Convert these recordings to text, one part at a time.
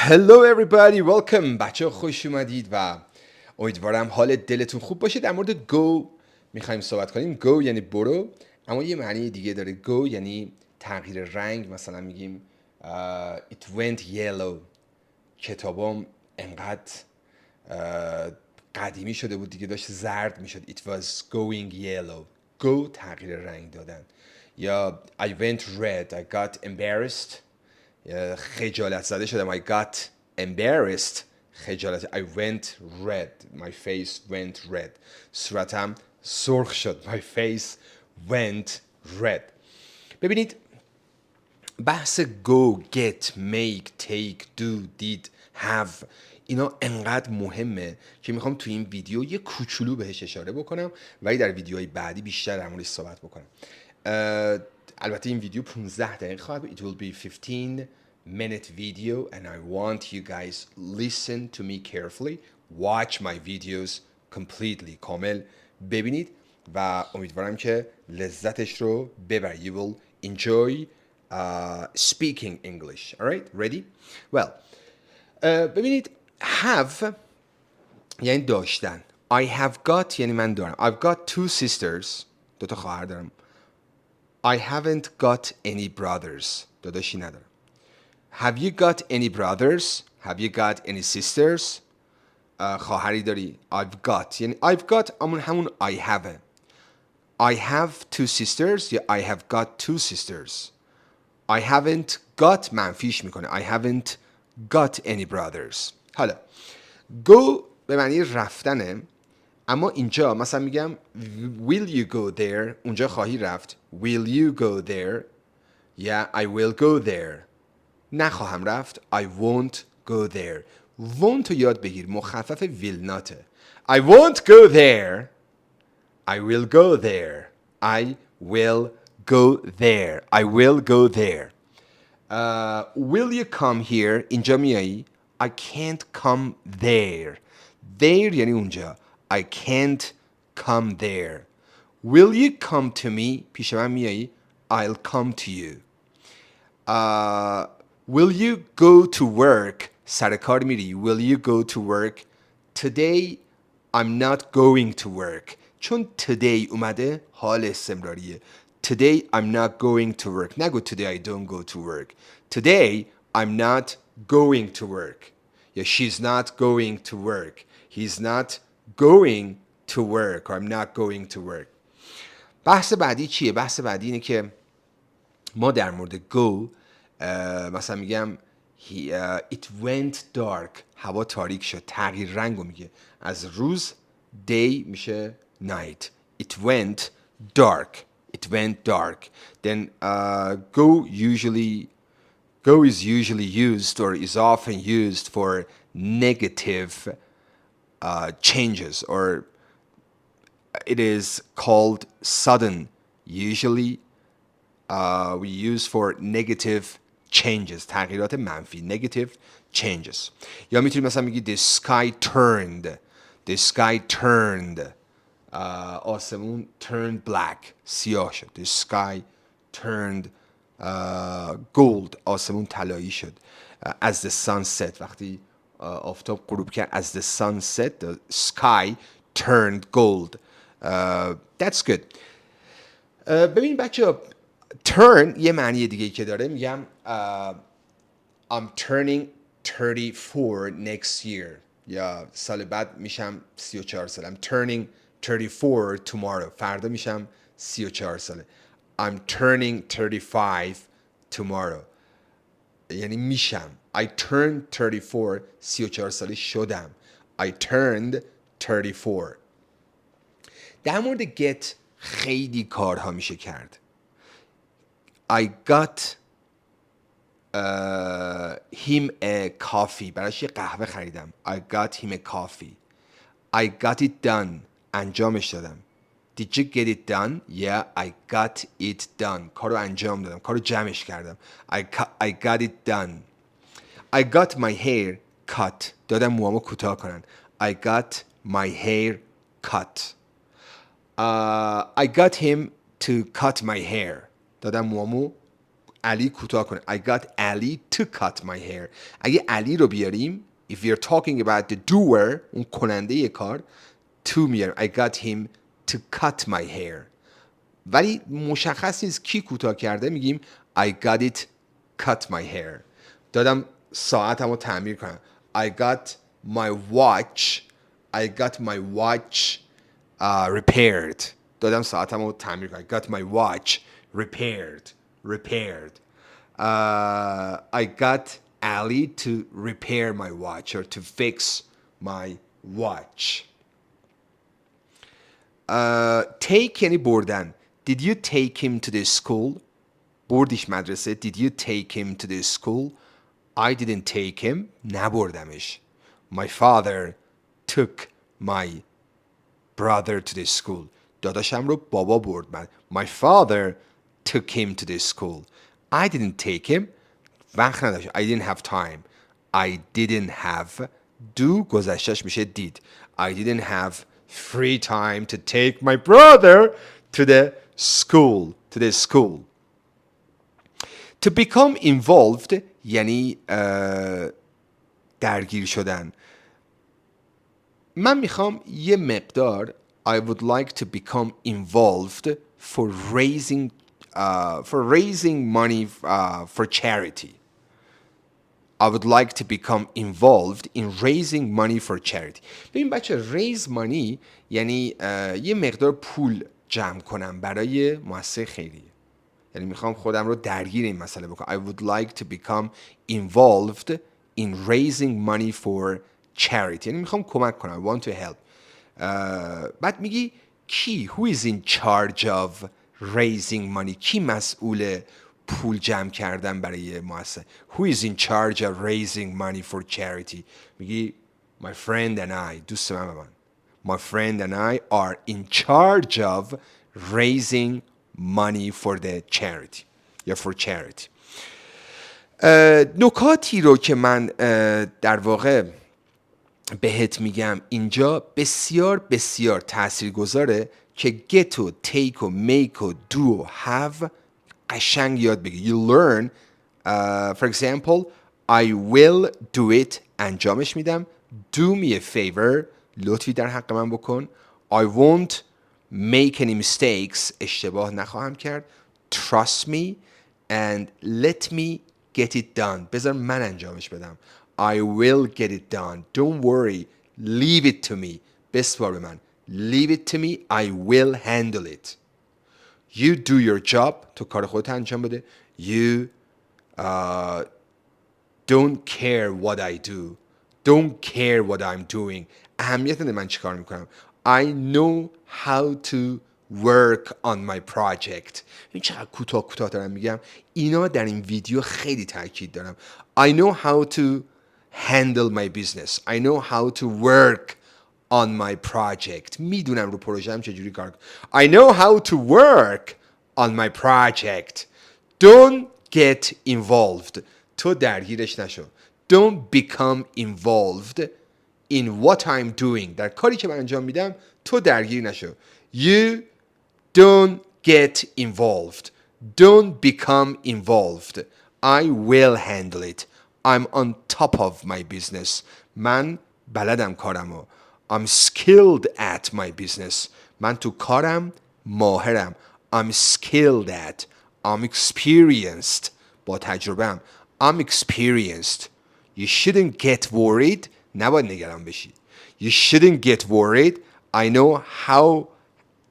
Hello everybody, welcome. بچه خوش اومدید و امیدوارم حال دلتون خوب باشه. در مورد go میخوایم صحبت کنیم. go یعنی برو، اما یه معنی دیگه داره. go یعنی تغییر رنگ. مثلا میگیم it went yellow. کتابام انقدر قدیمی شده بود دیگه، داشت زرد میشد. it was going yellow. go تغییر رنگ دادن. یا I went red. I got embarrassed. خجالت زده شدم. I got embarrassed. خجالت. I went red. My face went red. صورتم سرخ شد. My face went red. ببینید بحث go, get, make, take, do, did, have اینا انقدر مهمه که میخوام تو این ویدیو یه کوچولو بهش اشاره بکنم ولی در ویدیوهای بعدی بیشتر در موردش صحبت بکنم. البته این ویدیو 15 دقیقه خواهد بود. It will be 15-minute video and I want you guys listen to me carefully. Watch my videos completely. کامل ببینید و امیدوارم که لذتش رو ببرید. You will enjoy speaking English. Alright? Ready? Well, ببینید have یعنی داشتن. I have got یعنی من دارم. I've got two sisters. دو تا خواهر دارم. I haven't got any brothers. داداشی ندارم. Have you got any brothers? Have you got any sisters? خواهری داری؟ I've got یعنی I've got همون I have. I have two sisters یا I have got two sisters. I haven't got منفیش میکنه. I haven't got any brothers. حالا go به معنی رفتنه، اما اینجا مثلا میگم will you go there. اونجا خواهی رفت. Will you go there؟ یا I will go there. نخواهم رفت. I won't go there. won't رو یاد بگیر، مخفف will not. I won't go there. I will go there. I will go there. I will go there. Will you come here؟ اینجا میایی. I can't come there. There یعنی اونجا. I can't come there. Will you come to me؟ پیش من میایی. I'll come to you. Will you go to work؟ سر کار میری. Will you go to work؟ Today I'm not going to work. چون today اومده حال استمراریه. Today I'm not going to work. نگو today I don't go to work. Today I'm not going to work. یا she's not going to work. He's not going to work. Or I'm not going to work. بحث بعدی چیه؟ بحث بعدی اینه که ما در مورد go مثلا میگم it went dark. هوا تاریک شد. تغییر رنگو میگه. از روز day میشه night. It went dark. It went dark. Then go is usually used or is often used for negative changes, or it is called sudden. Usually we use for negative changes. تغییرات منفی. Negative changes. یا میتونی مثلا میگی the sky turned. The sky turned. آسمون turned black. سیاه شد. The sky turned gold. آسمون طلایی شد. As the sun set. وقتی آفتاب غروب کرد. As the sun set, the sky turned gold. That's good. ببین بچه turn یه معنی دیگه که داره. میگم I'm turning 34 next year. یا سال بعد میشم 34 ساله. I'm turning 34 tomorrow. فردا میشم 34 ساله. I'm turning 35 tomorrow. یعنی میشم. I turned 34. 34 ساله شدم. I turned 34. در مورد get خیلی کارها میشه کرد. I got him a coffee. براش یه قهوه خریدم. I got him a coffee. I got it done. انجامش دادم. Did you get it done? Yeah, I got it done. کارو انجام دادم. کارو جمعش کردم. I got it done. I got my hair cut. دادم موامو کوتاه کنن. I got my hair cut. I got him to cut my hair. دادم موامو علی کوتاه کنه. I got Ali to cut my hair. اگه علی رو بیاریم if you're talking about the doer اون کننده کار to میاریم. I got him to cut my hair. ولی مشخص نیست کی کوتاه کرده، میگیم I got it cut my hair. دادم ساعتمو تعمیر کنم. I got my watch repaired. دادم ساعتمو تعمیر کنم. I got my watch repaired. I got Ali to repair my watch or to fix my watch. Take یعنی بردن. Did you take him to the school? بردیش مدرسه. Did you take him to the school? I didn't take him. نبردمش. My father took my brother to the school. داداشم رو بابا برد من. My father took him to the school. I didn't take him. وقت نداشت. I didn't have time. I didn't have. Do گذشتش میشه did. I didn't have free time to take my brother to the school. To become involved یعنی درگیر شدن. من میخوام یه مقدار I would like to become involved for raising money for charity. I would like to become involved in raising money for charity. ببین بچه raise money یعنی یه مقدار پول جمع کنم برای مؤسسه خیریه. یعنی میخوام خودم رو درگیر این مسئله بکنم. I would like to become involved in raising money for charity. یعنی میخوام کمک کنم. I want to help. بعد میگی کی who is in charge of raising money. کی مسئول پول جمع کردن برای مؤسسه. Who is in charge of raising money for charity. میگی my friend and I. دوست من. My friend and I are in charge of raising money for the charity یا for charity. نکاتی رو که من در واقع بهت میگم اینجا بسیار بسیار تاثیرگذاره که get و take و make و do و have قشنگ یاد بگی. You learn for example I will do it انجامش میدم. Do me a favor لطفی در حق من بکن. I won't make any mistakes اشتباه نخواهم کرد. Trust me and let me get it done بذار من انجامش بدم. I will get it done. Don't worry. Leave it to me. بسپار به من. Leave it to me. I will handle it. You do your job. تو کار خودت انجام بده. You don't care what I do. Don't care what I'm doing. اهمیت نده من چی کار میکنم. I know how to work on my project. این چقدر کوتاه دارم میگم. اینا در این ویدیو خیلی تاکید دارم. I know how to handle my business. I know how to work on my project. میدونم رو پروژه‌ام چجوری کار کنم. I know how to work on my project. Don't get involved. تو درگیرش نشو. Don't become involved in what I'm doing. در کاری که من انجام میدم تو درگیر نشو. You don't get involved. Don't become involved. I will handle it. I'm on top of my business. من بلدم کارمو. I'm skilled at my business. من تو کارم ماهرم. I'm skilled at. I'm experienced. با تجربه‌ام. I'm experienced. You shouldn't get worried. نباید نگران بشی. You shouldn't get worried. I know how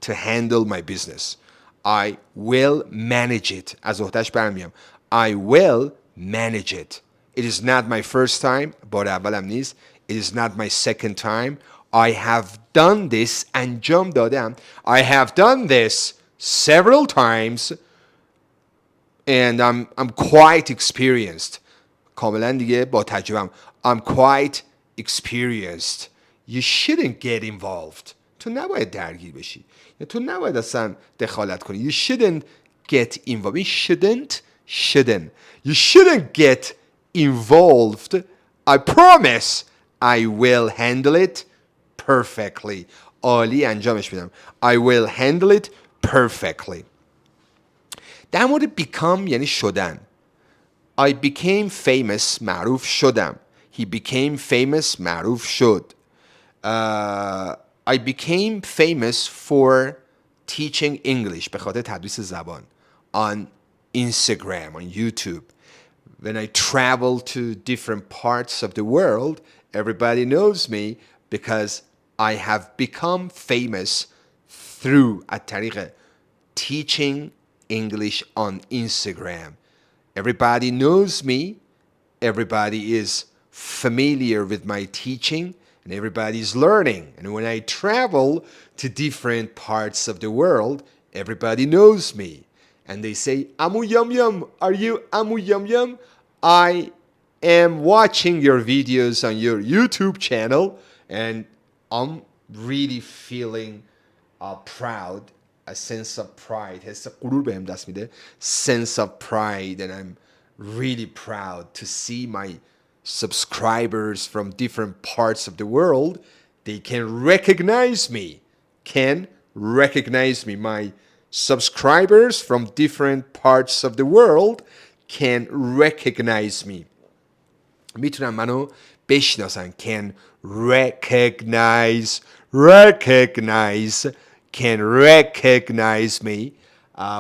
to handle my business. I will manage it. از عهده‌اش برمیام. I will manage it. It is not my first time. بار اولم نیست. It is not my second time. I have done this. انجام دادم. I have done this several times. And I'm quite experienced. کاملا دیگه با تجربه‌ام. I'm quite experienced. You shouldn't get involved. تو نباید درگیر بشی. تو نباید اصلا دخالت کنی. You shouldn't get involved. shouldn't. You shouldn't get involved. I promise I will handle it perfectly. عالی انجامش میدم. I will handle it perfectly. در مورد become یعنی شدن. I became famous معروف شدم. He became famous معروف شد. I became famous for teaching English به خاطر تدریس زبان on Instagram, on YouTube. When I travel to different parts of the world, everybody knows me because I have become famous through از طریق teaching English on Instagram. Everybody knows me. Everybody is familiar with my teaching and everybody is learning. And when I travel to different parts of the world, everybody knows me. And they say, Amu Yum Yum, are you Amu Yum Yum? I am watching your videos on your YouTube channel and I'm really feeling proud, a sense of pride. حس غرور بهم دست میده. Sense of pride, and I'm really proud to see my subscribers from different parts of the world. They can recognize me. Can recognize me. My subscribers from different parts of the world can recognize me. میتونن منو بشناسن. Can recognize can recognize me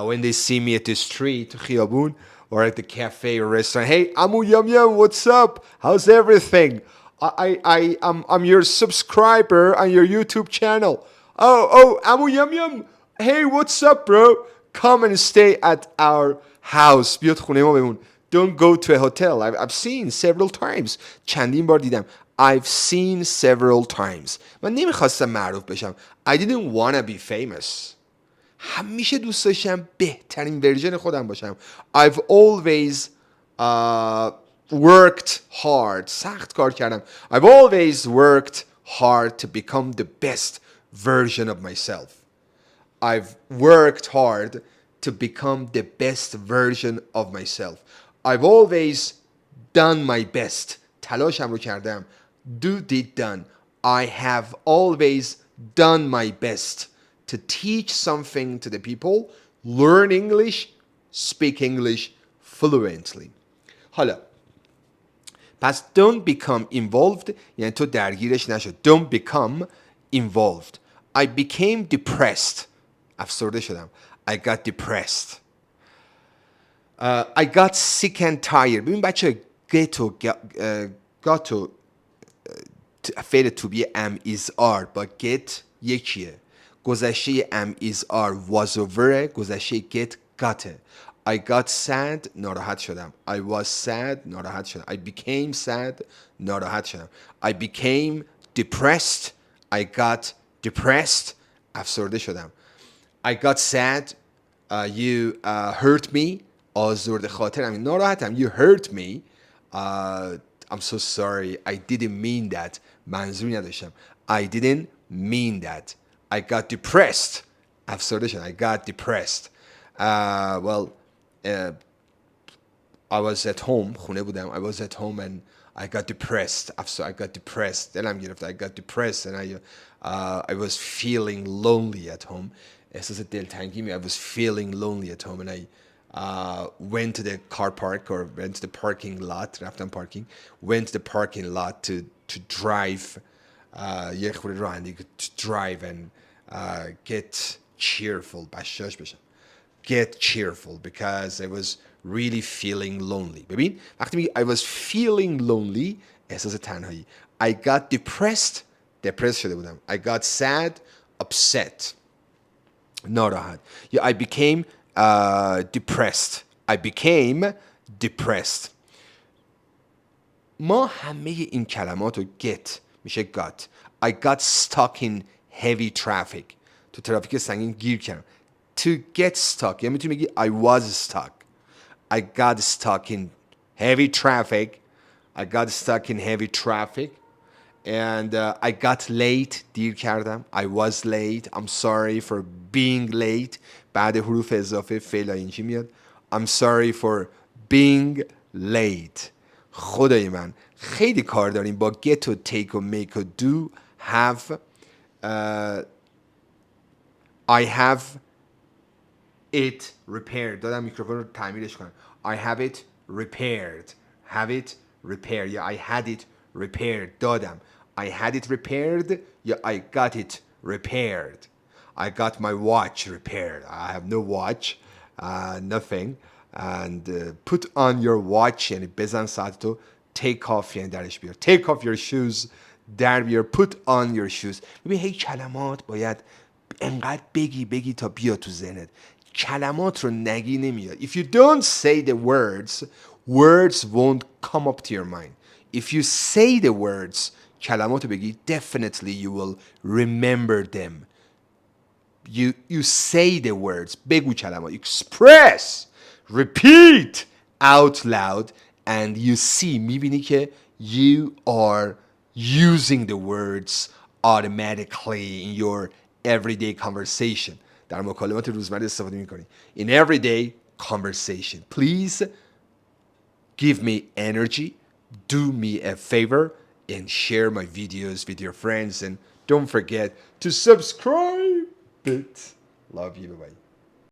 when they see me at the street, تو خیابون, or at the cafe or restaurant. Hey, Amu Yum Yum, what's up? How's everything? I'm your subscriber on your YouTube channel. Oh, Amu Yum Yum. Hey, what's up, bro? Come and stay at our house. بیاد خونه ما بمون. Don't go to a hotel. I've seen several times. چندین بار دیدم. I've seen several times. من نمیخواستم معروف بشم. I didn't want to be famous. همیشه دوست داشتم بهترین ورژن خودم باشم. I've always worked hard. سخت کار کردم. I've always worked hard to become the best version of myself. I've worked hard to become the best version of myself. I've always done my best. تلاشم رو کردم. Did done. I have always done my best to teach something to the people, learn English, speak English fluently. حالا پس don't become involved یعنی تو درگیرش نشو. Don't become involved. I became depressed. افسرده شدم. I got depressed. I got sick and tired. ببین بچه get و got و فعل to be am is are با get یکیه. گذشته am is are was over. گذشته get got. I got sad ناراحت شدم. I was sad ناراحت شدم. I became sad ناراحت شدم. I became depressed. I got depressed. افسرده شدم. I got sad. You hurt me. آزرده خاطرم. ناراحتم. You hurt me. I'm so sorry. I didn't mean that. منظوری نداشتم. I didn't mean that. I got depressed. افسرده شدم. I got depressed. Well, I was at home. خونه بودم. I was at home and I got depressed. I got depressed. دلم گرفت. I got depressed and I was feeling lonely at home. احساس دلتنگی می. I was feeling lonely at home and I went to the car park or went to the parking lot. رفتم parking. Went to the parking lot to drive. یه خورده رانندگی to drive and get cheerful. بشاش بشم. Get cheerful because I was really feeling lonely. ببین وقتی میگی I was feeling lonely احساس تنهایی. I got depressed شده بودم. I got sad upset ناراحت. یا I became depressed. I became depressed. ما همه این کلمات رو get میشه got. I got stuck in heavy traffic. تو ترافیک سنگین گیر کردم. To get stuck یعنی میتونی بگی I was stuck. I got stuck in heavy traffic. I got stuck in heavy traffic. And I got late. دیر کردم. I was late. I'm sorry for being late. بعد حروف اضافه فعل اینجی میاد. I'm sorry for being late. خدای من خیلی کار داریم با get و take و make و do have. I have it repaired. دادم میکروفون رو تعمیرش کنم. I have it repaired. Have it repaired. یا I had it repaired. دادم. I had it repaired یا I got it repaired. I got my watch repaired. I have no watch. Nothing. And put on your watch یعنی بزن ساعتتو. Take off یعنی درش بیار. Take off your shoes. در بیار. Put on your shoes. ببین هی کلمات باید انقدر بگی تا بیا تو ذهنت. کلمات رو نگی نمیاد. If you don't say the words, words won't come up to your mind. If you say the words, کلمات رو بگی, definitely you will remember them. You say the words. بگو کلمات. Express. Repeat out loud. And you see, میبینی که you are using the words automatically in your everyday conversation. در مکالمات روزمره استفاده میکنی. In everyday conversation. Please give me energy. Do me a favor and share my videos with your friends. And don't forget to subscribe. Love you. Bye-bye.